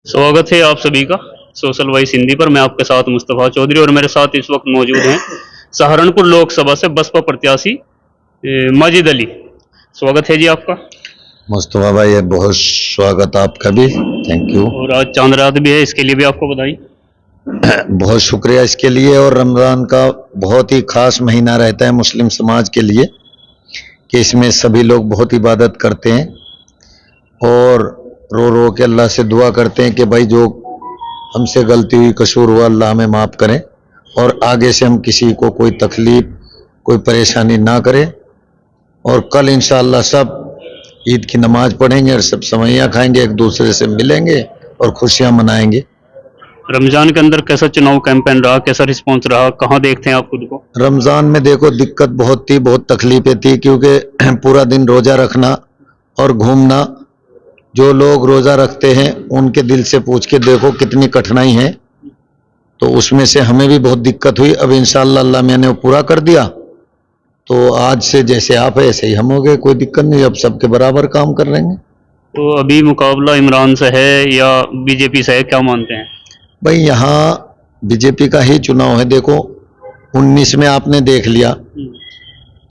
स्वागत है आप सभी का सोशल वॉइस हिंदी पर। मैं आपके साथ मुस्तफ़ा चौधरी और मेरे साथ इस वक्त मौजूद हैं सहारनपुर लोकसभा से बसपा प्रत्याशी माजिद अली। स्वागत है जी आपका। मुस्तफा भाई, बहुत स्वागत आपका भी, थैंक यू। और आज चांद रात भी है, इसके लिए भी आपको बधाई। बहुत शुक्रिया इसके लिए। और रमज़ान का बहुत ही खास महीना रहता है मुस्लिम समाज के लिए कि इसमें सभी लोग बहुत इबादत करते हैं और रो रो के अल्लाह से दुआ करते हैं कि भाई जो हमसे गलती हुई, कसूर हुआ, अल्लाह हमें माफ़ करें और आगे से हम किसी को कोई तकलीफ, कोई परेशानी ना करें। और कल इंशाअल्लाह सब ईद की नमाज पढ़ेंगे और सब सेवइयां खाएंगे, एक दूसरे से मिलेंगे और खुशियां मनाएंगे। रमजान के अंदर कैसा चुनाव कैंपेन रहा, कैसा रिस्पॉन्स रहा, कहाँ देखते हैं आप खुद को? रमज़ान में देखो दिक्कत बहुत थी, बहुत तकलीफें थी, क्योंकि पूरा दिन रोज़ा रखना और घूमना। जो लोग रोज़ा रखते हैं उनके दिल से पूछ के देखो कितनी कठिनाई है, तो उसमें से हमें भी बहुत दिक्कत हुई। अब इंशाअल्लाह अल्लाह मैंने वो पूरा कर दिया, तो आज से जैसे आप है ऐसे ही हम हो गए, कोई दिक्कत नहीं, अब सबके बराबर काम कर रहे हैं। तो अभी मुकाबला इमरान से है या बीजेपी से है, क्या मानते हैं? भाई यहाँ बीजेपी का ही चुनाव है। देखो 19 में आपने देख लिया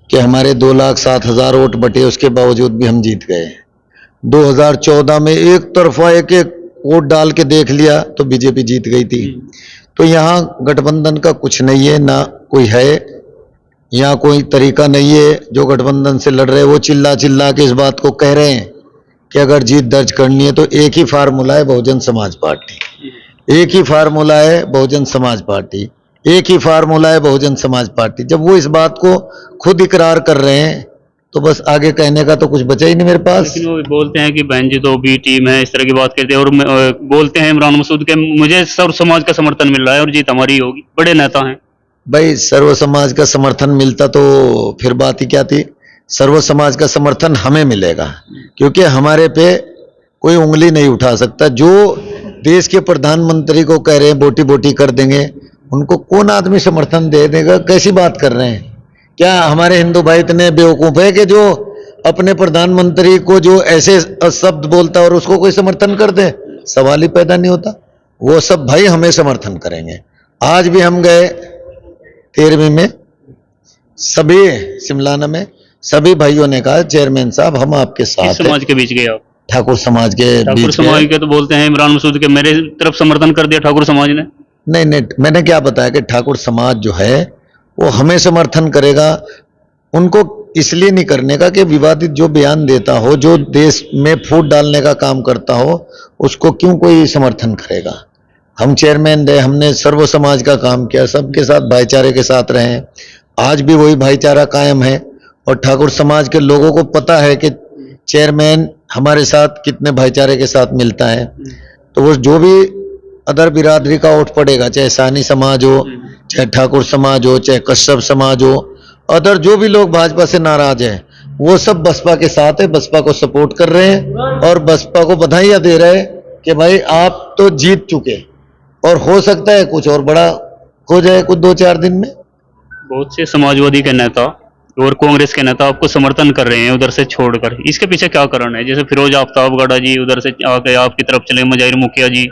कि हमारे 2,07,000 वोट बटे, उसके बावजूद भी हम जीत गए। 2014 में एक तरफा एक एक वोट डाल के देख लिया तो बीजेपी जीत गई थी। तो यहाँ गठबंधन का कुछ नहीं है, ना कोई है, यहाँ कोई तरीका नहीं है। जो गठबंधन से लड़ रहे हैं वो चिल्ला चिल्ला के इस बात को कह रहे हैं कि अगर जीत दर्ज करनी है तो एक ही फार्मूला है, बहुजन समाज पार्टी। एक ही फार्मूला है, बहुजन समाज पार्टी। एक ही फार्मूला है, बहुजन समाज पार्टी। जब वो इस बात को खुद इकरार कर रहे हैं तो बस आगे कहने का तो कुछ बचा ही नहीं मेरे पास। लेकिन वो बोलते हैं कि बहन जी तो बी टीम है, इस तरह की बात करते हैं। और बोलते हैं इमरान मसूद के मुझे सर्व समाज का समर्थन मिल रहा है और जीत हमारी होगी। बड़े नेता हैं भाई, सर्व समाज का समर्थन मिलता तो फिर बात ही क्या थी। सर्व समाज का समर्थन हमें मिलेगा क्योंकि हमारे पे कोई उंगली नहीं उठा सकता। जो देश के प्रधानमंत्री को कह रहे हैं बोटी बोटी कर देंगे, उनको कौन आदमी समर्थन दे देगा? कैसी बात कर रहे हैं? क्या हमारे हिंदू भाई इतने बेवकूफ है कि जो अपने प्रधानमंत्री को जो ऐसे शब्द बोलता है और उसको कोई समर्थन कर दे? सवाल ही पैदा नहीं होता। वो सब भाई हमें समर्थन करेंगे। आज भी हम गए 13वीं में, सभी सिमलाना में सभी भाइयों ने कहा चेयरमैन साहब हम आपके साथ हैं। किस समाज के बीच गए आप? ठाकुर समाज के ठाकुर बीच समाज के तो बोलते हैं इमरान मसूद के मेरे तरफ समर्थन कर दिया ठाकुर समाज ने। नहीं नहीं, मैंने क्या बताया कि ठाकुर समाज जो है वो हमें समर्थन करेगा। उनको इसलिए नहीं करने का कि विवादित जो बयान देता हो, जो देश में फूट डालने का काम करता हो, उसको क्यों कोई समर्थन करेगा। हम चेयरमैन रहे, हमने सर्व समाज का काम किया, सबके साथ भाईचारे के साथ रहे। आज भी वही भाईचारा कायम है और ठाकुर समाज के लोगों को पता है कि चेयरमैन हमारे साथ कितने भाईचारे के साथ मिलता है। तो वो जो भी अदर बिरादरी का वोट पड़ेगा, चाहे सानी समाज हो, चाहे ठाकुर समाज हो, चाहे कश्यप समाज हो, अदर जो भी लोग भाजपा से नाराज हैं, वो सब बसपा के साथ है, बसपा को सपोर्ट कर रहे हैं और बसपा को बधाइयां दे रहे हैं कि भाई आप तो जीत चुके और हो सकता है कुछ और बड़ा हो जाए कुछ 2-4 दिन में। बहुत से समाजवादी के नेता और कांग्रेस के नेता आपको समर्थन कर रहे हैं उधर से छोड़कर, इसके पीछे क्या कारण है? जैसे फिरोज आफ्ताब गाड़ा जी उधर से आके आपकी तरफ चले, मुजाहिर मुखिया जी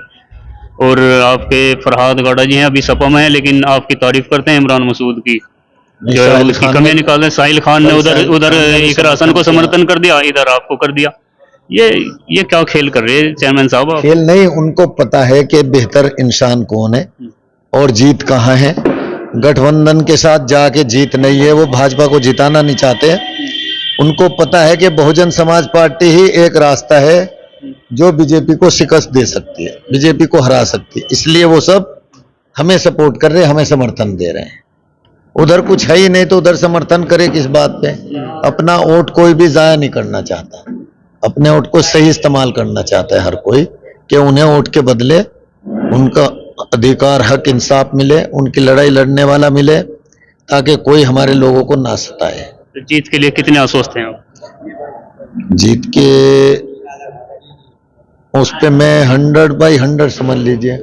और आपके फरहाद गाड़ा जी हैं, अभी सपा में है लेकिन आपकी तारीफ करते हैं इमरान मसूद की, जो है उसकी कमियां निकालने। साहिल खान ने उधर इकरा हसन को समर्थन कर दिया, इधर आपको कर दिया। ये क्या खेल कर रहे हैं चेयरमैन साहब आप? खेल नहीं, उनको पता है कि बेहतर इंसान कौन है और जीत कहाँ है। गठबंधन के साथ जाके जीत नहीं है, वो भाजपा को जिताना नहीं चाहते। उनको पता है कि बहुजन समाज पार्टी ही एक रास्ता है जो बीजेपी को शिकस्त दे सकती है, बीजेपी को हरा सकती है। इसलिए वो सब हमें सपोर्ट कर रहे हैं, हमें समर्थन दे रहे हैं। उधर कुछ है ही नहीं तो उधर समर्थन करे किस बात पे? अपना वोट कोई भी जाया नहीं करना चाहता, अपने वोट को सही इस्तेमाल करना चाहता है हर कोई, कि उन्हें वोट के बदले उनका अधिकार, हक, इंसाफ मिले, उनकी लड़ाई लड़ने वाला मिले, ताकि कोई हमारे लोगों को ना सताए। तो जीत के लिए कितने आश्वस्त हैं आप? जीत के उस पे मैं 100/100 समझ लीजिए,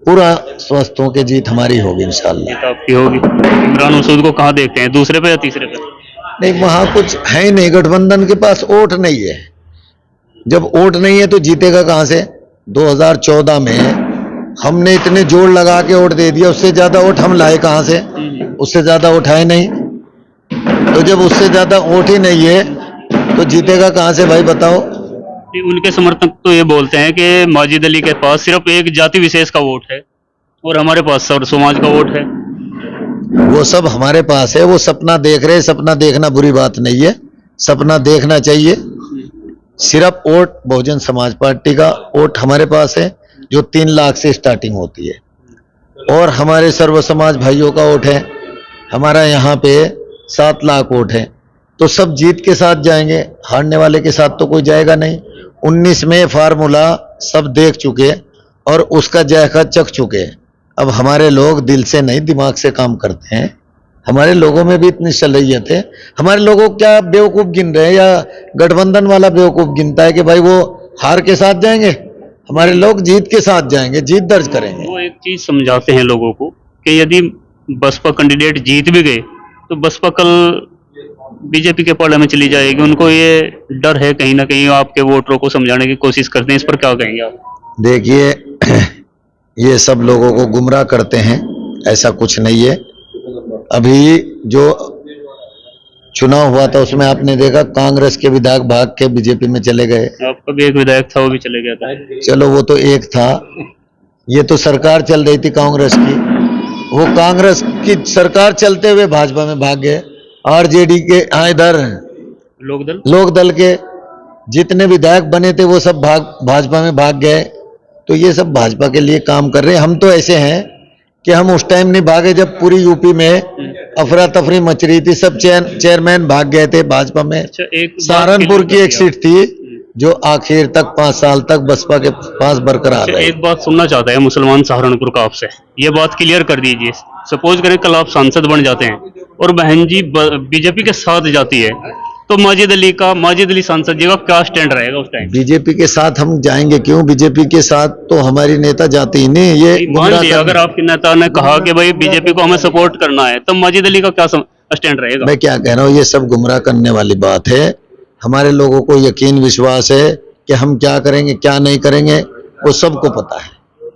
पूरा स्वस्थ हो के जीत हमारी होगी इंशाल्लाह। जीत आपकी होगी। इमरान मसूद को कहाँ देखते हैं, दूसरे पे या तीसरे पे? नहीं, वहां कुछ है ही नहीं, गठबंधन के पास वोट नहीं है। जब वोट नहीं है तो जीतेगा कहां से? 2014 में हमने इतने जोर लगा के वोट दे दिया, उससे ज्यादा वोट हम लाए कहां से? उससे ज्यादा वोट आए नहीं। तो जब उससे ज्यादा वोट ही नहीं है तो जीतेगा कहां से भाई, बताओ? उनके समर्थक तो ये बोलते हैं कि माजिद अली के पास सिर्फ एक जाति विशेष का वोट है और हमारे पास सर्व समाज का वोट है। वो सब हमारे पास है, वो सपना देख रहे हैं। सपना देखना बुरी बात नहीं है, सपना देखना चाहिए। सिर्फ वोट बहुजन समाज पार्टी का वोट हमारे पास है, जो 3 लाख से स्टार्टिंग होती है, और हमारे सर्व समाज भाइयों का वोट है। हमारा यहाँ पे 7 लाख वोट है। तो सब जीत के साथ जाएंगे, हारने वाले के साथ तो कोई जाएगा नहीं। 19 में फार्मूला सब देख चुके और उसका जायका चख चुके। अब हमारे लोग दिल से नहीं दिमाग से काम करते हैं। हमारे लोगों में भी इतनी सलाहियत है। हमारे लोगों को क्या बेवकूफ गिन रहे हैं, या गठबंधन वाला बेवकूफ गिनता है कि भाई वो हार के साथ जाएंगे? हमारे लोग जीत के साथ जाएंगे, जीत दर्ज करेंगे। वो एक चीज समझाते हैं लोगों को कि यदि बसपा कैंडिडेट जीत भी गए तो बसपा कल बीजेपी के पाले में चली जाएगी। उनको ये डर है, कहीं ना कहीं आपके वोटरों को समझाने की कोशिश करते हैं। इस पर क्या कहेंगे आप? देखिए, ये सब लोगों को गुमराह करते हैं, ऐसा कुछ नहीं है। अभी जो चुनाव हुआ था उसमें आपने देखा कांग्रेस के विधायक भाग के बीजेपी में चले गए। आपका भी एक विधायक था, वो भी चले गया था। चलो वो तो एक था, ये तो सरकार चल रही थी कांग्रेस की। वो कांग्रेस की सरकार चलते हुए भाजपा में भाग गए। आरजेडी के इधर लोक दल के जितने विधायक बने थे वो सब भाजपा में भाग गए। तो ये सब भाजपा के लिए काम कर रहे हैं। हम तो ऐसे हैं कि हम उस टाइम नहीं भागे जब पूरी यूपी में अफरा तफरी मच रही थी, सब चेयरमैन भाग गए थे भाजपा में। सहारनपुर की एक सीट थी जो आखिर तक 5 साल तक बसपा के पास बरकरार रही। एक बात सुनना चाहता है मुसलमान सहारनपुर का आपसे, ये बात क्लियर कर दीजिए। सपोज करें कल आप सांसद बन जाते हैं और बहन जी बीजेपी के साथ जाती है, तो माजिद अली सांसद जी का क्या स्टैंड रहेगा उस टाइम? बीजेपी के साथ हम जाएंगे क्यों? बीजेपी के साथ तो हमारी नेता जाती ही नहीं। ये मान लिया अगर आपके नेता ने कहा कि भाई बीजेपी को हमें सपोर्ट करना है, तब माजिद अली का क्या स्टैंड रहेगा? मैं क्या कह रहा हूँ, ये सब गुमराह करने वाली बात है। हमारे लोगों को यकीन विश्वास है कि हम क्या करेंगे क्या नहीं करेंगे वो सबको पता है।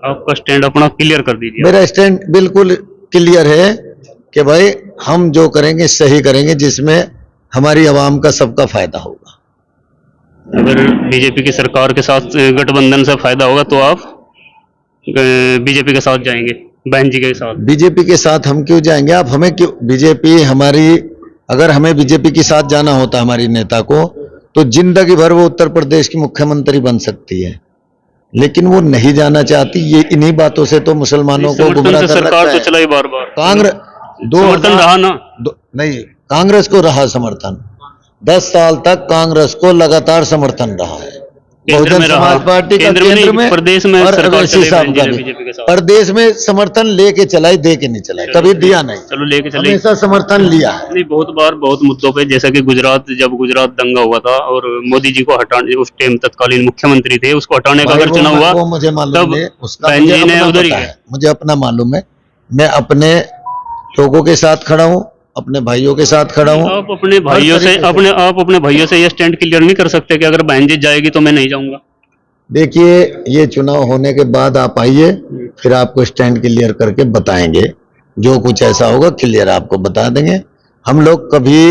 आपका स्टैंड अपना क्लियर कर दीजिए। मेरा स्टैंड बिल्कुल क्लियर है कि भाई हम जो करेंगे सही करेंगे, जिसमें हमारी आवाम का सबका फायदा होगा। अगर बीजेपी की सरकार के साथ गठबंधन से फायदा होगा तो आप बीजेपी के साथ जाएंगे, बहन जी के साथ? बीजेपी के साथ हम क्यों जाएंगे? आप हमें क्यों? बीजेपी हमारी, अगर हमें बीजेपी के साथ जाना होता हमारी नेता को, तो जिंदगी भर वो उत्तर प्रदेश की मुख्यमंत्री बन सकती है, लेकिन वो नहीं जाना चाहती। ये इन्हीं बातों से तो मुसलमानों को गुमराह कर रखा है। तो चलाई बार-बार कांग्रेस समर्थन रहा ना? नहीं, कांग्रेस को रहा समर्थन। 10 साल तक कांग्रेस को लगातार समर्थन रहा है। बहुजन समाज पार्टी का केंद्र में, प्रदेश में और अवैसी साहब का भी प्रदेश में समर्थन लेके चलाई, दे के नहीं चलाई, कभी दिया नहीं। चलो लेके चले, हमेशा समर्थन लिया है। नहीं, बहुत बार बहुत मुद्दों पे, जैसा कि जब गुजरात दंगा हुआ था और मोदी जी को हटाने, उस टाइम तत्कालीन मुख्यमंत्री थे, उसको हटाने का अगर चुनाव हुआ, वो मुझे मालूम है, उसका बहन जी ने उधर ही है। मुझे अपना मालूम है। मैं अपने लोगों के साथ खड़ा हूँ, अपने भाइयों के साथ खड़ा हूँ। आप अपने भाइयों से ये स्टैंड क्लियर नहीं कर सकते कि अगर बहन जी जाएगी तो मैं नहीं जाऊंगा? देखिए, ये चुनाव होने के बाद आप आइए, फिर आपको स्टैंड क्लियर करके बताएंगे। जो कुछ ऐसा होगा क्लियर आपको बता देंगे। हम लोग कभी,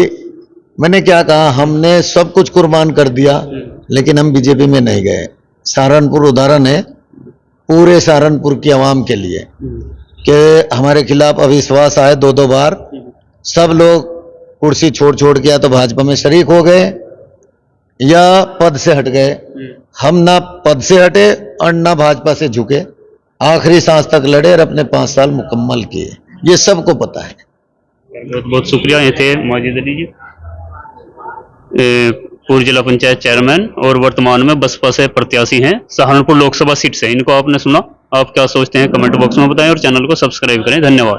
मैंने क्या कहा, हमने सब कुछ कुर्बान कर दिया, लेकिन हम बीजेपी में नहीं गए। सहारनपुर उदाहरण है पूरे सहारनपुर की आवाम के लिए कि हमारे खिलाफ अविश्वास आए 2-2 बार। सब लोग कुर्सी छोड़ के या तो भाजपा में शरीक हो गए या पद से हट गए। हम ना पद से हटे और ना भाजपा से झुके, आखिरी सांस तक लड़े और अपने 5 साल मुकम्मल किए। ये सबको पता है। बहुत बहुत शुक्रिया। ये थे माजिद अली जी, पूर्व जिला पंचायत चेयरमैन और वर्तमान में बसपा से प्रत्याशी हैं सहारनपुर लोकसभा सीट से। इनको आपने सुना, आप क्या सोचते हैं कमेंट बॉक्स में बताएं और चैनल को सब्सक्राइब करें। धन्यवाद।